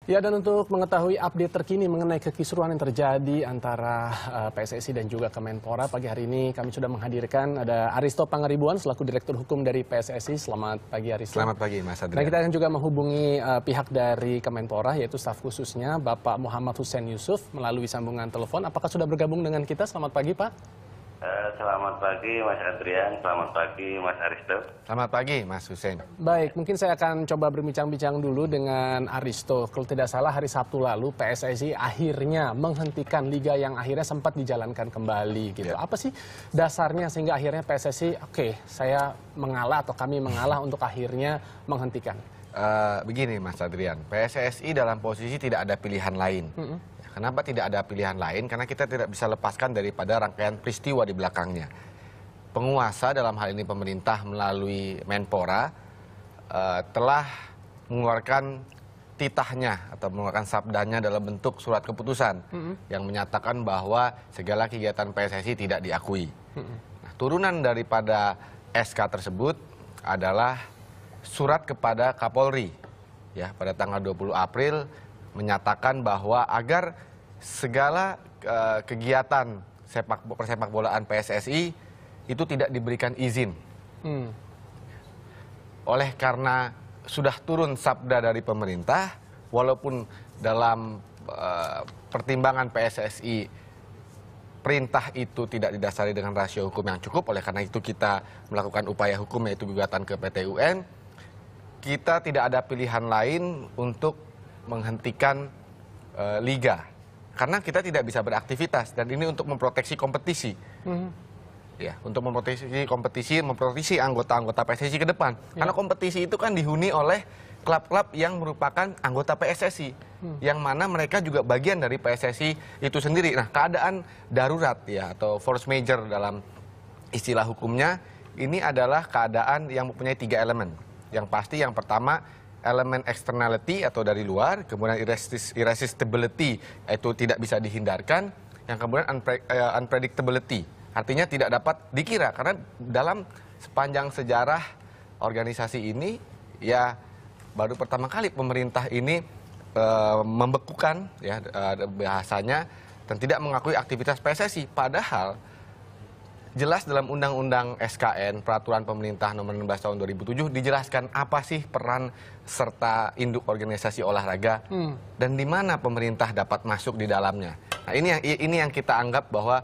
Ya, dan untuk mengetahui update terkini mengenai kekisruhan yang terjadi antara PSSI dan juga Kemenpora, pagi hari ini kami sudah menghadirkan ada Aristo Pangaribuan selaku Direktur Hukum dari PSSI. Selamat pagi, Aristo. Selamat pagi, Mas Adrian. Dan kita akan juga menghubungi pihak dari Kemenpora, yaitu staf khususnya Bapak Muhammad Hussein Yusuf melalui sambungan telepon. Apakah sudah bergabung dengan kita? Selamat pagi, Pak. Selamat pagi Mas Adrian, selamat pagi Mas Aristo. Selamat pagi Mas Hussein. Baik, mungkin saya akan coba berbincang-bincang dulu dengan Aristo. Kalau tidak salah hari Sabtu lalu PSSI akhirnya menghentikan liga yang akhirnya sempat dijalankan kembali gitu. Apa sih dasarnya sehingga akhirnya PSSI saya mengalah atau kami mengalah untuk akhirnya menghentikan? Begini Mas Adrian, PSSI dalam posisi tidak ada pilihan lain. Kenapa tidak ada pilihan lain? Karena kita tidak bisa lepaskan daripada rangkaian peristiwa di belakangnya. Penguasa dalam hal ini pemerintah melalui Menpora telah mengeluarkan titahnya atau mengeluarkan sabdanya dalam bentuk surat keputusan yang menyatakan bahwa segala kegiatan PSSI tidak diakui. Nah, turunan daripada SK tersebut adalah surat kepada Kapolri ya pada tanggal 20 April menyatakan bahwa agar segala kegiatan persepak bolaan PSSI itu tidak diberikan izin. Oleh karena sudah turun sabda dari pemerintah, walaupun dalam pertimbangan PSSI perintah itu tidak didasari dengan rasio hukum yang cukup, oleh karena itu kita melakukan upaya hukum yaitu gugatan ke PT UN. Kita tidak ada pilihan lain untuk menghentikan liga karena kita tidak bisa beraktivitas dan ini untuk memproteksi kompetisi. Ya, untuk memproteksi kompetisi, memproteksi anggota-anggota PSSI ke depan. Karena kompetisi itu kan dihuni oleh klub-klub yang merupakan anggota PSSI, yang mana mereka juga bagian dari PSSI itu sendiri. Nah, keadaan darurat ya atau force majeure dalam istilah hukumnya ini adalah keadaan yang mempunyai 3 elemen. Yang pasti yang pertama elemen externality atau dari luar, kemudian irresistibility yaitu tidak bisa dihindarkan, yang kemudian unpredictability artinya tidak dapat dikira karena dalam sepanjang sejarah organisasi ini ya baru pertama kali pemerintah ini membekukan ya bahasanya dan tidak mengakui aktivitas PSSI padahal jelas dalam Undang-Undang SKN, Peraturan Pemerintah Nomor 16 Tahun 2007 dijelaskan apa sih peran serta induk organisasi olahraga dan di mana pemerintah dapat masuk di dalamnya. Nah, ini yang kita anggap bahwa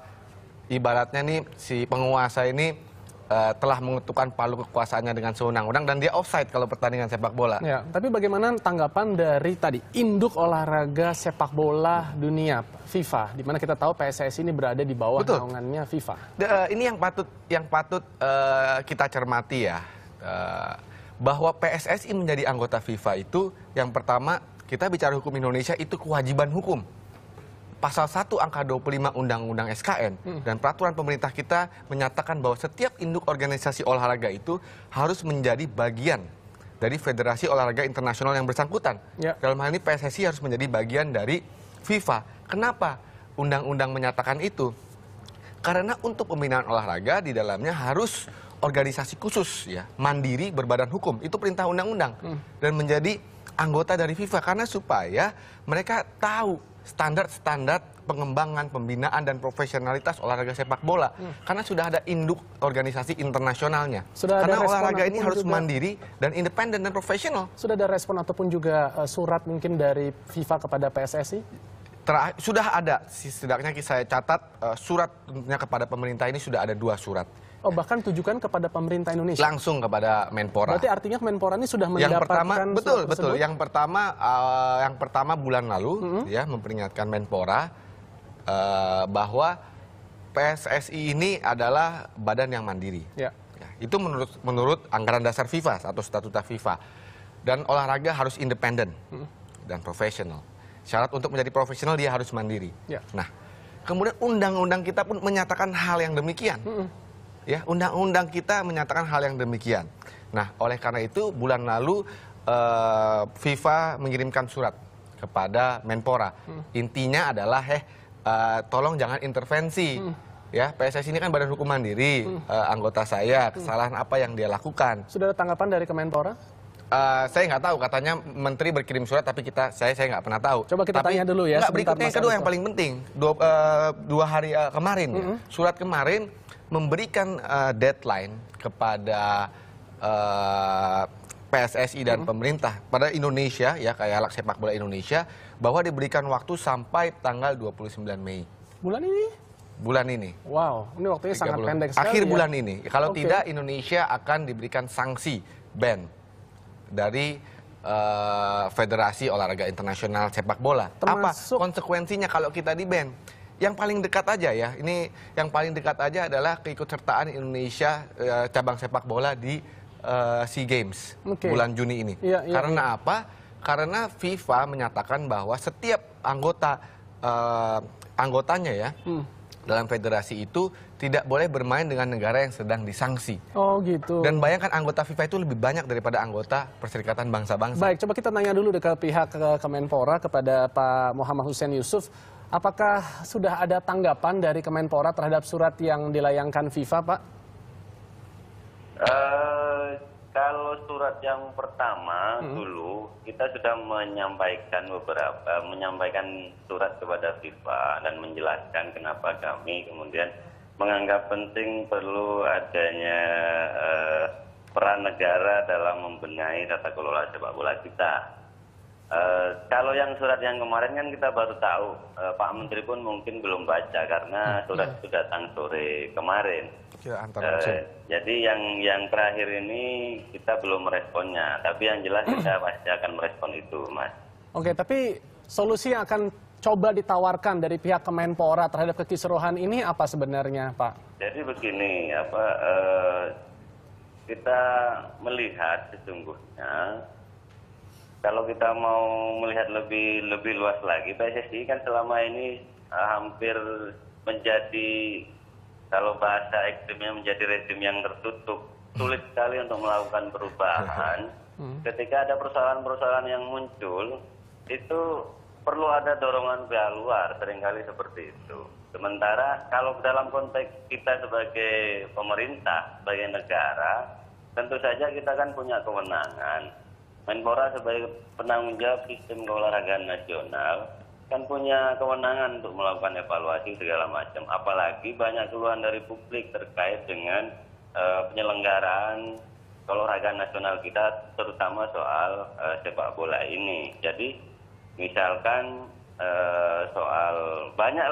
ibaratnya nih si penguasa ini telah mengetukkan palu kekuasaannya dengan sewenang-wenang dan dia offside kalau pertandingan sepak bola. Ya, tapi bagaimana tanggapan dari tadi induk olahraga sepak bola dunia FIFA, di mana kita tahu PSSI ini berada di bawah naungannya FIFA. Ini yang patut kita cermati ya, bahwa PSSI menjadi anggota FIFA itu yang pertama kita bicara hukum Indonesia itu kewajiban hukum. Pasal 1 angka 25 Undang-Undang SKN dan peraturan pemerintah kita menyatakan bahwa setiap induk organisasi olahraga itu harus menjadi bagian dari Federasi Olahraga Internasional yang bersangkutan. Dalam hal ini PSSI harus menjadi bagian dari FIFA. Kenapa undang-undang menyatakan itu? Karena untuk pembinaan olahraga di dalamnya harus organisasi khusus ya, mandiri berbadan hukum. Itu perintah undang-undang dan menjadi anggota dari FIFA karena supaya mereka tahu standar-standar pengembangan, pembinaan, dan profesionalitas olahraga sepak bola. Karena sudah ada induk organisasi internasionalnya. Karena olahraga ini harus mandiri dan independen dan profesional. Sudah ada respon ataupun juga surat mungkin dari FIFA kepada PSSI? Sudah ada, setidaknya saya catat suratnya kepada pemerintah ini sudah ada 2 surat. Oh, bahkan tujukan kepada pemerintah Indonesia? Langsung kepada Menpora. Berarti artinya Menpora ini sudah mendapatkan betul. Yang pertama bulan lalu ya memperingatkan Menpora bahwa PSSI ini adalah badan yang mandiri. Ya, itu menurut anggaran dasar FIFA atau statuta FIFA. Dan olahraga harus independen dan profesional. Syarat untuk menjadi profesional dia harus mandiri. Nah, kemudian undang-undang kita pun menyatakan hal yang demikian. Ya, undang-undang kita menyatakan hal yang demikian. Nah, oleh karena itu bulan lalu FIFA mengirimkan surat kepada Menpora. Intinya adalah tolong jangan intervensi. Ya, PSSI ini kan badan hukum mandiri, anggota saya, kesalahan apa yang dia lakukan. Sudah ada tanggapan dari Kemenpora? Saya nggak tahu, katanya menteri berkirim surat, tapi saya nggak pernah tahu. Coba kita tanya dulu ya. Nggak, berikutnya yang kedua yang paling penting, dua hari kemarin, ya, surat kemarin memberikan deadline kepada PSSI dan pemerintah pada Indonesia, ya kayak sepak bola Indonesia, bahwa diberikan waktu sampai tanggal 29 Mei. Bulan ini? Bulan ini. Wow, ini waktunya sangat 30. pendek sekali. Akhir ya. bulan ini. Kalau Oke. tidak, Indonesia akan diberikan sanksi ban dari Federasi Olahraga Internasional Sepak Bola. Termasuk- Apa konsekuensinya kalau kita di ban? Yang paling dekat aja ya, ini yang paling dekat aja adalah keikutsertaan Indonesia cabang sepak bola di SEA Games Oke. bulan Juni ini. Iya, iya, Karena apa? Karena FIFA menyatakan bahwa setiap anggotanya ya dalam federasi itu tidak boleh bermain dengan negara yang sedang disanksi. Oh gitu. Dan bayangkan anggota FIFA itu lebih banyak daripada anggota Perserikatan Bangsa-Bangsa. Baik, coba kita tanya dulu ke pihak Kemenpora, kepada Pak Muhammad Hussein Yusuf. Apakah sudah ada tanggapan dari Kemenpora terhadap surat yang dilayangkan FIFA, Pak? Kalau surat yang pertama dulu kita sudah menyampaikan surat kepada FIFA dan menjelaskan kenapa kami kemudian menganggap penting perlu adanya peran negara dalam membenahi tata kelola sepak bola kita. Kalau yang surat yang kemarin kan kita baru tahu, Pak Menteri pun mungkin belum baca karena surat itu datang sore kemarin. Ya, antara langsung. Jadi yang terakhir ini kita belum meresponnya, tapi yang jelas kita pasti akan merespon itu, Mas. Oke, tapi solusi yang akan coba ditawarkan dari pihak Kemenpora terhadap kekisruhan ini apa sebenarnya, Pak? Jadi begini, kita melihat sesungguhnya kalau kita mau melihat lebih luas lagi, PSSI kan selama ini hampir menjadi, kalau bahasa ekstrimnya menjadi rezim yang tertutup, sulit sekali untuk melakukan perubahan. Ketika ada persoalan-persoalan yang muncul, itu perlu ada dorongan pihak luar, seringkali seperti itu. Sementara kalau dalam konteks kita sebagai pemerintah, sebagai negara, tentu saja kita kan punya kewenangan. Menpora sebagai penanggung jawab sistem keolahragaan nasional kan punya kewenangan untuk melakukan evaluasi segala macam. Apalagi banyak keluhan dari publik terkait dengan penyelenggaraan keolahragaan nasional kita, terutama soal sepak bola ini. Jadi misalkan soal banyak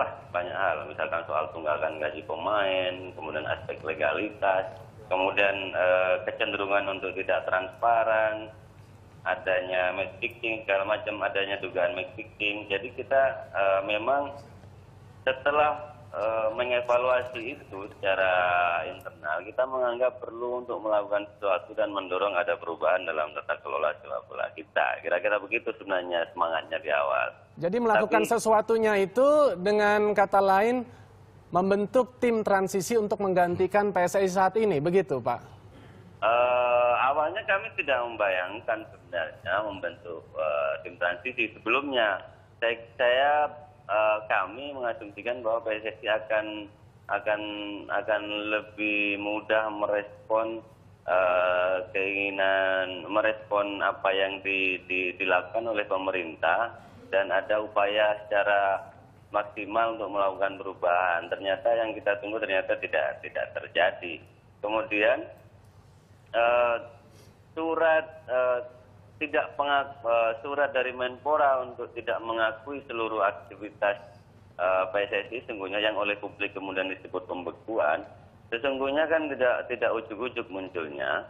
hal, misalkan soal tunggakan gaji pemain, kemudian aspek legalitas, kemudian kecenderungan untuk tidak transparan, adanya match fixing segala macam, adanya dugaan match fixing. Jadi kita memang setelah mengevaluasi itu secara internal, kita menganggap perlu untuk melakukan sesuatu dan mendorong ada perubahan dalam tata kelola sepak bola kita. Kira-kira begitu sebenarnya semangatnya di awal. Jadi melakukan sesuatunya itu dengan kata lain membentuk tim transisi untuk menggantikan PSSI saat ini, begitu Pak? Awalnya kami tidak membayangkan sebenarnya membentuk tim transisi. Sebelumnya kami mengasumsikan bahwa PSSI akan lebih mudah merespon merespon apa yang dilakukan oleh pemerintah dan ada upaya secara maksimal untuk melakukan perubahan. Ternyata yang kita tunggu ternyata tidak terjadi. Kemudian surat dari Menpora untuk tidak mengakui seluruh aktivitas PSSI sesungguhnya yang oleh publik kemudian disebut pembekuan, sesungguhnya kan tidak ujuk-ujuk munculnya,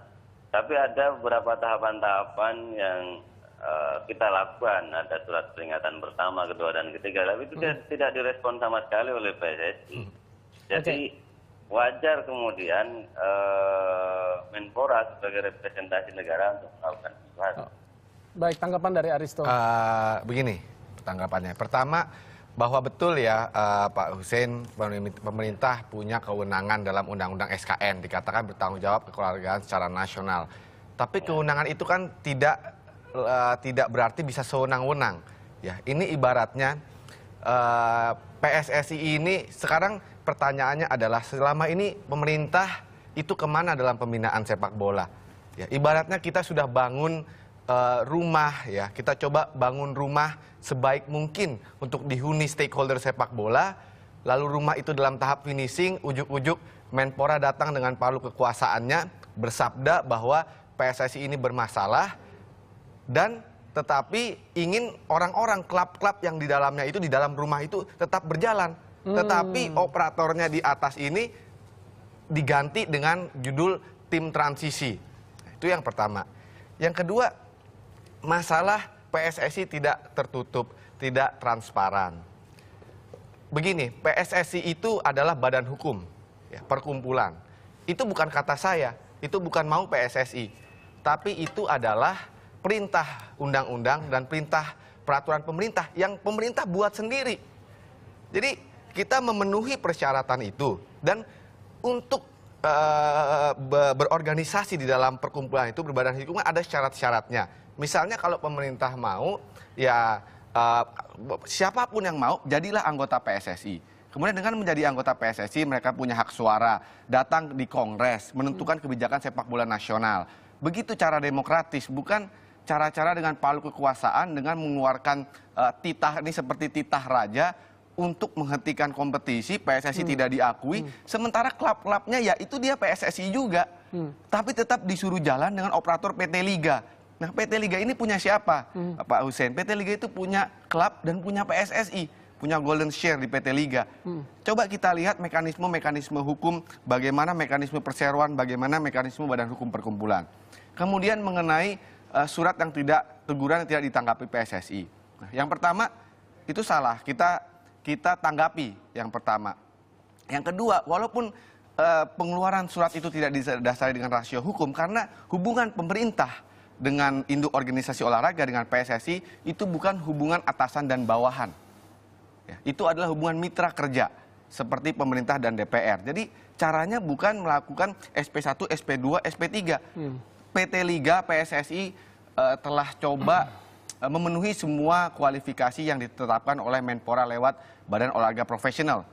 tapi ada beberapa tahapan-tahapan yang kita lakukan. Ada surat peringatan pertama, kedua, dan ketiga, tapi itu tidak direspon sama sekali oleh PSSI. Jadi wajar kemudian Menpora sebagai representasi negara untuk melakukan sesuatu. Baik, tanggapan dari Aristo. Begini tanggapannya. Pertama, bahwa betul ya Pak Hussein, pemerintah punya kewenangan dalam Undang-Undang SKN, dikatakan bertanggung jawab kekeluargaan secara nasional. Tapi kewenangan itu kan tidak berarti bisa sewenang-wenang. Ya, ini ibaratnya PSSI ini sekarang pertanyaannya adalah selama ini pemerintah itu kemana dalam pembinaan sepak bola? Ya, ibaratnya kita sudah bangun rumah, ya, kita coba bangun rumah sebaik mungkin untuk dihuni stakeholder sepak bola, lalu rumah itu dalam tahap finishing, ujuk-ujuk Menpora datang dengan palu kekuasaannya, bersabda bahwa PSSI ini bermasalah, dan tetapi ingin orang-orang klub-klub yang di dalamnya itu, di dalam rumah itu tetap berjalan. Tetapi operatornya di atas ini diganti dengan judul tim transisi. Itu yang pertama. Yang kedua, masalah PSSI tidak tertutup, tidak transparan. Begini, PSSI itu adalah badan hukum, ya, perkumpulan. Itu bukan kata saya, itu bukan mau PSSI. Tapi itu adalah perintah undang-undang dan perintah peraturan pemerintah yang pemerintah buat sendiri. Jadi kita memenuhi persyaratan itu, dan untuk berorganisasi di dalam perkumpulan itu, berbadan hukum, ada syarat-syaratnya. Misalnya kalau pemerintah mau, ya siapapun yang mau, jadilah anggota PSSI. Kemudian dengan menjadi anggota PSSI, mereka punya hak suara, datang di Kongres, menentukan kebijakan sepak bola nasional. Begitu cara demokratis, bukan cara-cara dengan palu kekuasaan, dengan mengeluarkan titah, ini seperti titah raja, untuk menghentikan kompetisi. PSSI tidak diakui, sementara klub-klubnya ya itu dia PSSI juga, tapi tetap disuruh jalan dengan operator PT Liga. Nah, PT Liga ini punya siapa, Pak Hussein? PT Liga itu punya klub dan punya PSSI, punya golden share di PT Liga. Coba kita lihat mekanisme-mekanisme hukum, bagaimana mekanisme perseroan, bagaimana mekanisme badan hukum perkumpulan. Kemudian mengenai surat yang tidak, teguran yang tidak ditanggapi PSSI. Nah, yang pertama itu salah, kita tanggapi yang pertama. Yang kedua, walaupun pengeluaran surat itu tidak didasari dengan rasio hukum, karena hubungan pemerintah dengan induk organisasi olahraga dengan PSSI itu bukan hubungan atasan dan bawahan. Ya, itu adalah hubungan mitra kerja seperti pemerintah dan DPR. Jadi caranya bukan melakukan SP1, SP2, SP3. PT Liga, PSSI telah coba memenuhi semua kualifikasi yang ditetapkan oleh Menpora lewat Badan Olahraga Profesional.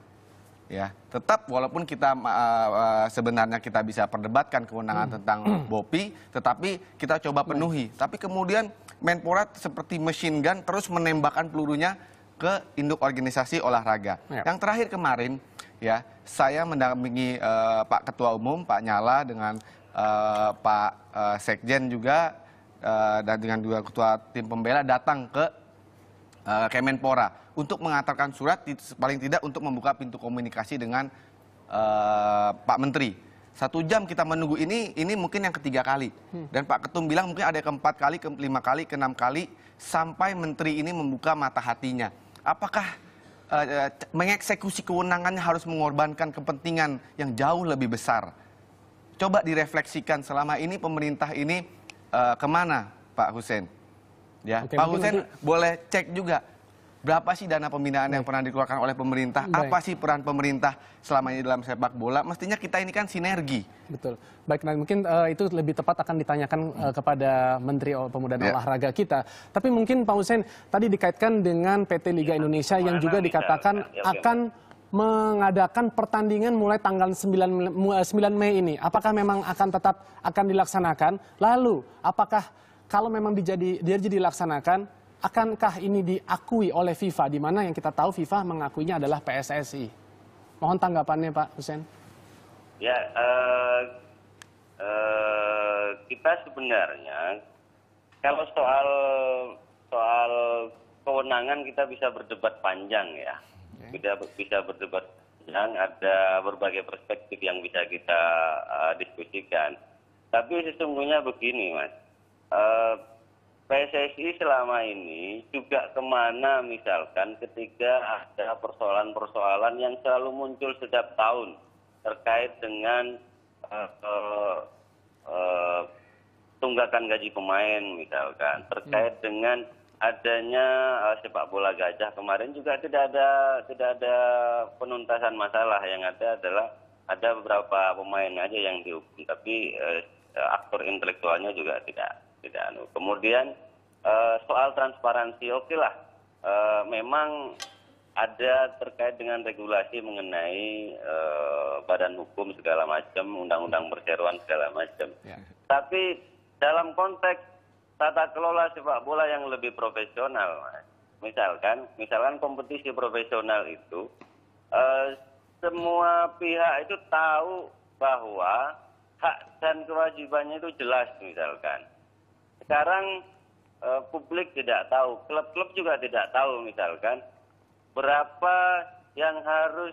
Ya, tetap walaupun kita sebenarnya kita bisa perdebatkan kewenangan tentang BOPI, tetapi kita coba penuhi. Tapi kemudian Menpora seperti machine gun terus menembakkan pelurunya ke induk organisasi olahraga. Yang terakhir kemarin, ya, saya mendampingi Pak Ketua Umum, Pak Nyala, dengan Pak Sekjen juga, dan dengan dua ketua tim pembela datang ke Kemenpora untuk mengantarkan surat, paling tidak untuk membuka pintu komunikasi dengan Pak Menteri. 1 jam kita menunggu ini mungkin yang ketiga kali. Dan Pak Ketum bilang mungkin ada keempat kali, kelima kali, keenam kali, sampai Menteri ini membuka mata hatinya. Apakah mengeksekusi kewenangannya harus mengorbankan kepentingan yang jauh lebih besar? Coba direfleksikan, selama ini pemerintah ini kemana, Pak Hussein? Ya, Pak Hussein boleh cek juga berapa sih dana pembinaan yang pernah dikeluarkan oleh pemerintah, apa sih peran pemerintah selama ini dalam sepak bola. Mestinya kita ini kan sinergi. Betul. Baik, nah mungkin itu lebih tepat akan ditanyakan kepada Menteri Pemuda dan Olahraga kita. Tapi mungkin Pak Hussein tadi dikaitkan dengan PT Liga Indonesia yang juga dikatakan akan mengadakan pertandingan mulai tanggal 9 Mei ini. Apakah memang akan tetap dilaksanakan? Lalu, apakah kalau memang dia jadi dilaksanakan, akankah ini diakui oleh FIFA, di mana yang kita tahu FIFA mengakuinya adalah PSSI? Mohon tanggapannya, Pak Hussein. Ya, kita sebenarnya kalau soal kewenangan kita bisa berdebat panjang, ya. Bisa berdebat panjang, ada berbagai perspektif yang bisa kita diskusikan. Tapi sesungguhnya begini, Mas. PSSI selama ini juga kemana misalkan ketika ada persoalan-persoalan yang selalu muncul setiap tahun terkait dengan tunggakan gaji pemain misalkan, terkait dengan adanya sepak bola gajah kemarin juga tidak ada penuntasan masalah. Yang ada adalah ada beberapa pemain aja yang dihukum, tapi aktor intelektualnya juga tidak. Kemudian soal transparansi, oke lah, memang ada terkait dengan regulasi mengenai badan hukum segala macam, undang-undang perseroan segala macam. Ya. Tapi dalam konteks tata kelola sepak bola yang lebih profesional, Mas. Misalkan kompetisi profesional itu semua pihak itu tahu bahwa hak dan kewajibannya itu jelas misalkan. Sekarang publik tidak tahu, klub-klub juga tidak tahu misalkan berapa yang harus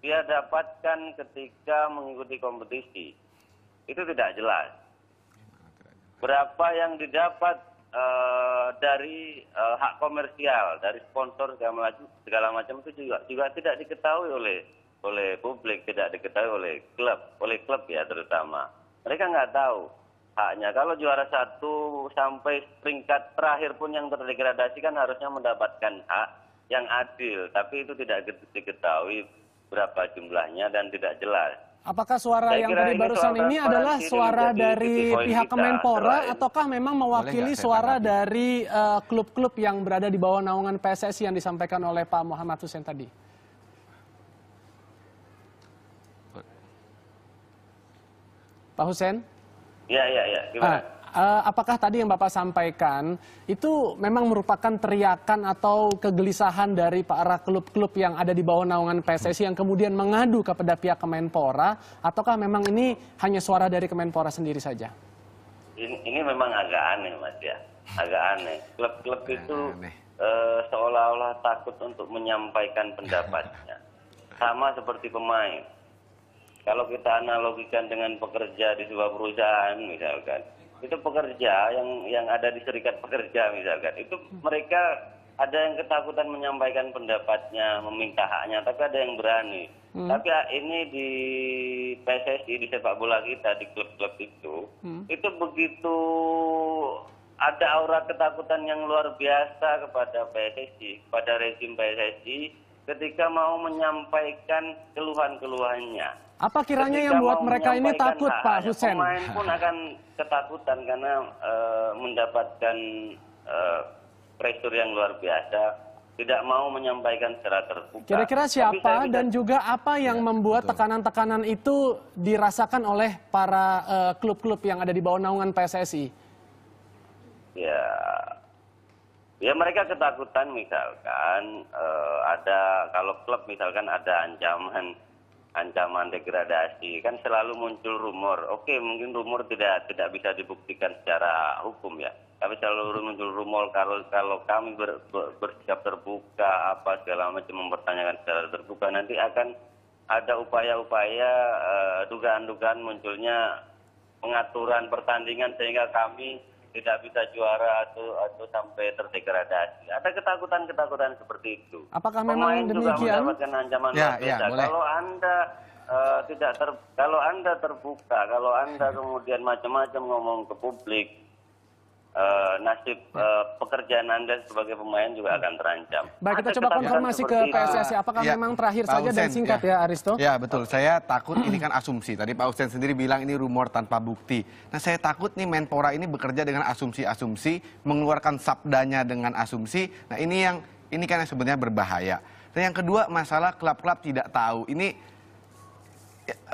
dia dapatkan ketika mengikuti kompetisi. Itu tidak jelas. Berapa yang didapat dari hak komersial, dari sponsor segala macam itu juga tidak diketahui oleh publik, tidak diketahui oleh klub ya terutama. Mereka nggak tahu haknya. Kalau juara 1 sampai peringkat terakhir pun yang terdegradasi kan harusnya mendapatkan hak yang adil, tapi itu tidak diketahui berapa jumlahnya dan tidak jelas. Apakah suara yang tadi barusan ini adalah suara dari pihak Kemenpora ataukah memang mewakili suara dari klub-klub yang berada di bawah naungan PSSI yang disampaikan oleh Pak Muhammad Hussein tadi? Pak Hussein? Ya. Gimana? Apakah tadi yang Bapak sampaikan itu memang merupakan teriakan atau kegelisahan dari para klub-klub yang ada di bawah naungan PSSI yang kemudian mengadu kepada pihak Kemenpora, ataukah memang ini hanya suara dari Kemenpora sendiri saja? Ini memang agak aneh, Mas ya. Agak aneh. Klub-klub itu seolah-olah takut untuk menyampaikan pendapatnya. Sama seperti pemain. Kalau kita analogikan dengan pekerja di sebuah perusahaan misalkan, itu pekerja yang ada di serikat pekerja misalkan, itu mereka ada yang ketakutan menyampaikan pendapatnya, meminta haknya, tapi ada yang berani. Tapi ini di PSSI, di sepak bola kita, di klub-klub itu begitu ada aura ketakutan yang luar biasa kepada PSSI, kepada rezim PSSI ketika mau menyampaikan keluhan-keluhannya. Apa kiranya yang membuat mereka ini takut, Pak Hussein? Pemain pun akan ketakutan karena mendapatkan pressure yang luar biasa, tidak mau menyampaikan secara terbuka. Kira-kira siapa dan juga apa yang membuat tekanan-tekanan itu dirasakan oleh para klub-klub yang ada di bawah naungan PSSI? Ya mereka ketakutan misalkan kalau klub misalkan ada ancaman degradasi, kan selalu muncul rumor. Oke, mungkin rumor tidak bisa dibuktikan secara hukum ya, tapi selalu muncul rumor kalau kami bersikap terbuka apa segala macam mempertanyakan secara terbuka, nanti akan ada upaya-upaya dugaan-dugaan munculnya pengaturan pertandingan sehingga kami tidak bisa juara atau sampai terdegradasi. Ada ketakutan-ketakutan seperti itu. Apakah memang demikian? Juga mendapatkan ancaman luar biasa. Kalau Anda kalau Anda terbuka, kalau Anda kemudian macam-macam ngomong ke publik, nasib pekerjaan Anda sebagai pemain juga akan terancam. Baik, kita coba konfirmasi ke PSSI. Apakah memang terakhir saja dan singkat ya, Aristo? Ya, betul. Saya takut ini kan asumsi. Tadi Pak Hussein sendiri bilang ini rumor tanpa bukti. Nah, saya takut nih Menpora ini bekerja dengan asumsi-asumsi, mengeluarkan sabdanya dengan asumsi. Nah, ini kan yang sebenarnya berbahaya. Dan yang kedua, masalah klub-klub tidak tahu. Ini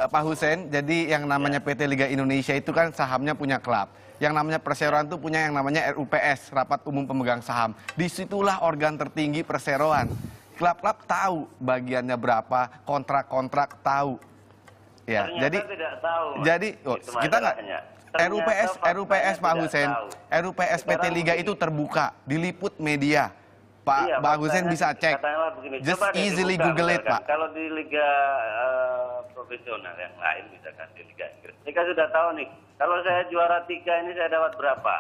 Pak Hussein, jadi yang namanya PT Liga Indonesia itu kan sahamnya punya klub. Yang namanya perseroan itu punya yang namanya RUPS, Rapat Umum Pemegang Saham. Disitulah organ tertinggi perseroan. Klub-klub tahu bagiannya berapa, kontrak-kontrak tahu. Ya, ternyata tidak tahu. Jadi kita nggak RUPS Pak Hussein, RUPS PT Liga itu terbuka, diliput media. Pak Hussein bisa cek. Just easily Google it, Pak. Kalau di liga profesional yang lain misalkan di Liga Inggris, mereka sudah tahu nih. Kalau saya juara 3 ini saya dapat berapa?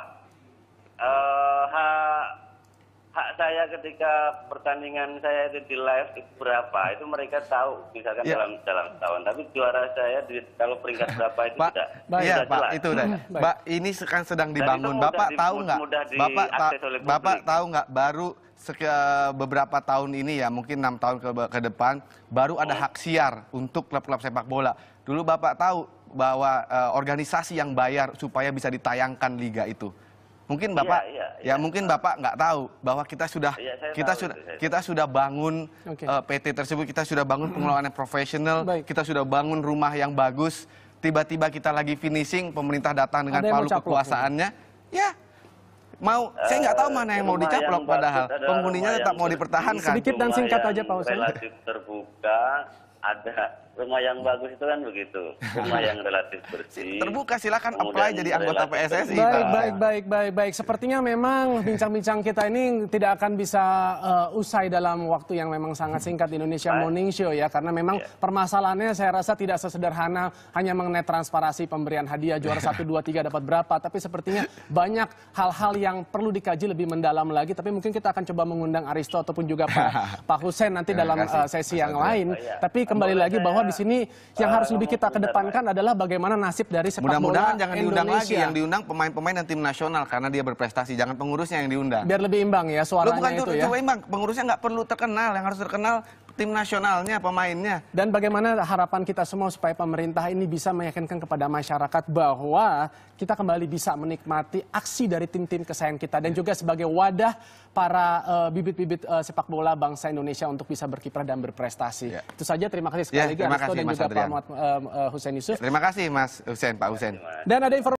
Hak saya ketika pertandingan saya itu di live itu berapa? Itu mereka tahu misalkan dalam setahun. Tapi juara saya kalau peringkat berapa itu Pak, tidak. Iya Pak, jelas. itu udah. Mbak, ini kan sedang dibangun. Bapak tahu nggak? Bapak tahu nggak? Baru beberapa tahun ini ya, mungkin 6 tahun ke depan, baru ada hak siar untuk klub-klub sepak bola. Dulu Bapak tahu bahwa organisasi yang bayar supaya bisa ditayangkan liga itu. Mungkin Bapak Iya. mungkin Bapak nggak tahu bahwa Iya, saya tahu itu. kita sudah bangun PT tersebut, kita sudah bangun pengelolaan yang profesional, Baik. kita sudah bangun rumah yang bagus. Tiba-tiba kita lagi finishing, pemerintah datang dengan Ada yang mau palu caplok kekuasaannya. Ya, saya nggak tahu mana yang mau rumah dicaplok, yang padahal bagus adalah penghuninya rumah tetap yang mau bersih, dipertahankan. Sedikit dan rumah singkat yang aja, Pak Husain. relatif terbuka, ada rumah yang bagus itu kan begitu, rumah yang relatif bersih. Terbuka, silakan kemudian apply jadi anggota relatif PSSI. Baik. Sepertinya memang bincang-bincang kita ini tidak akan bisa usai dalam waktu yang memang sangat singkat di Indonesia Morning Show ya. Karena memang permasalahannya saya rasa tidak sesederhana hanya mengenai transparansi pemberian hadiah juara 1, 2, 3 dapat berapa. Tapi sepertinya banyak hal-hal yang perlu dikaji lebih mendalam lagi. Tapi mungkin kita akan coba mengundang Aristo ataupun juga Pak Husain nanti dalam sesi yang lain. Tapi kembali lagi bahwa di sini yang harus lebih kita kedepankan adalah bagaimana nasib dari sepak bola Mudah-mudahan jangan diundang lagi, Indonesia. yang diundang pemain-pemain dan tim nasional karena dia berprestasi, jangan pengurusnya yang diundang. Biar lebih imbang ya suaranya itu ya. Imbang, pengurusnya nggak perlu terkenal, yang harus terkenal tim nasionalnya, pemainnya. Dan bagaimana harapan kita semua supaya pemerintah ini bisa meyakinkan kepada masyarakat bahwa kita kembali bisa menikmati aksi dari tim-tim kesayangan kita dan juga sebagai wadah para bibit-bibit sepak bola bangsa Indonesia untuk bisa berkiprah dan berprestasi. Itu saja, terima kasih sekali lagi terima Aristo kasih, dan Mas juga Pak Adrian. Muhammad Husain Yusuf. Terima kasih Mas Husain, Pak Husain. Dan ada informasi